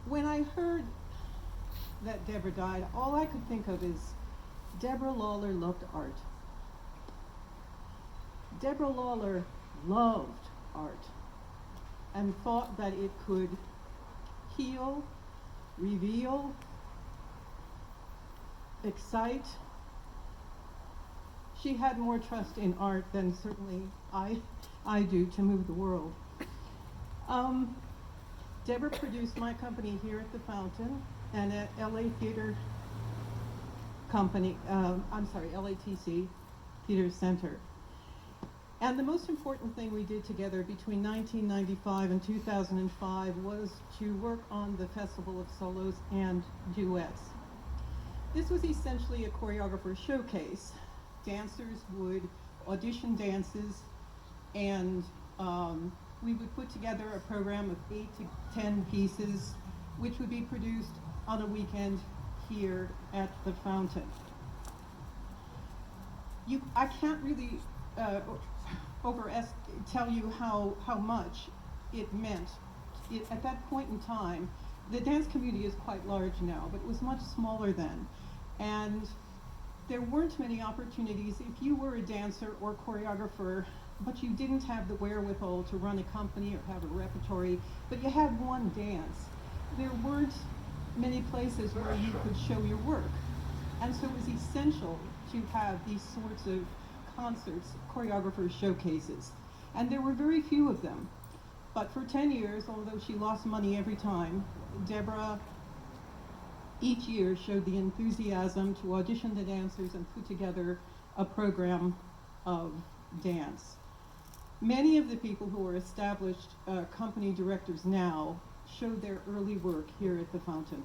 When I heard that Deborah died, all I could think of is Deborah Lawlor loved art. Deborah Lawlor loved art and thought that it could heal, reveal, excite. She had more trust in art than certainly I do to move the world. Um, Deborah produced my company here at the Fountain and at LA Theater Company, LATC Theater Center. And the most important thing we did together between 1995 and 2005 was to work on the Festival of Solos and Duets. This was essentially a choreographer showcase. Dancers would audition dances, and we would put together a program of 8 to 10 pieces, which would be produced on a weekend here at the Fountain. I can't really tell you how much it meant. At that point in time, the dance community is quite large now, but it was much smaller then. And there weren't many opportunities if you were a dancer or choreographer, but you didn't have the wherewithal to run a company or have a repertory, but you had one dance. There weren't many places where you could show your work. And so it was essential to have these sorts of concerts, choreographer showcases. And there were very few of them. But for 10 years, although she lost money every time, Deborah each year showed the enthusiasm to audition the dancers and put together a program of dance. Many of the people who are established company directors now showed their early work here at the Fountain.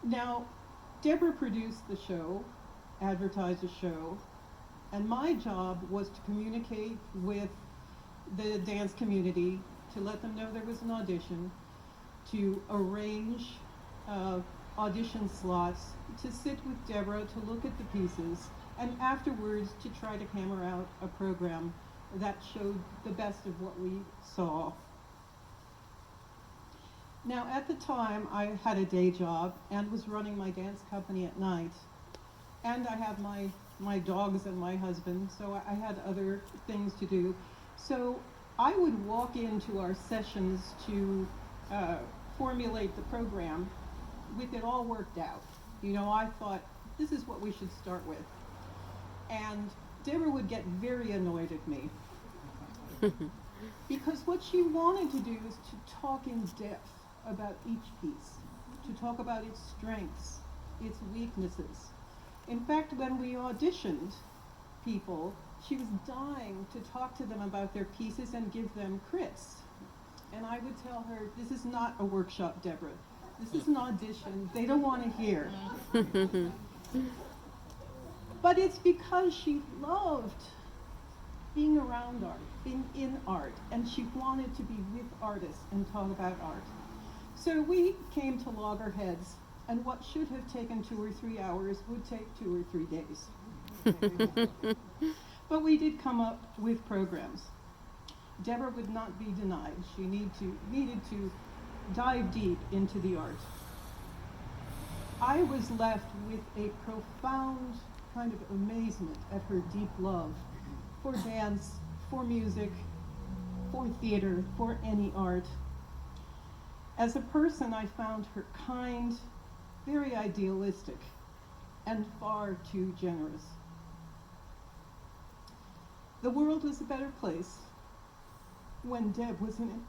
Now, Deborah produced the show, advertised the show, and my job was to communicate with the dance community, to let them know there was an audition, to arrange audition slots, to sit with Deborah, to look at the pieces, and afterwards to try to hammer out a program that showed the best of what we saw. Now, at the time, I had a day job and was running my dance company at night. And I have my dogs and my husband, so I had other things to do. So I would walk into our sessions to formulate the program with it all worked out. You know, I thought, this is what we should start with. And Deborah would get very annoyed at me. Because what she wanted to do is to talk in depth about each piece, to talk about its strengths, its weaknesses. In fact, when we auditioned people, she was dying to talk to them about their pieces and give them crits. And I would tell her, this is not a workshop, Deborah. This is an audition. They don't want to hear. But it's because she loved being around art, being in art, and she wanted to be with artists and talk about art. So we came to loggerheads, and what should have taken 2 or 3 hours would take 2 or 3 days. But we did come up with programs. Deborah would not be denied. She needed to dive deep into the art. I was left with a profound kind of amazement at her deep love for dance, for music, for theater, for any art. As a person, I found her kind, very idealistic, and far too generous. The world was a better place when Deb was in it.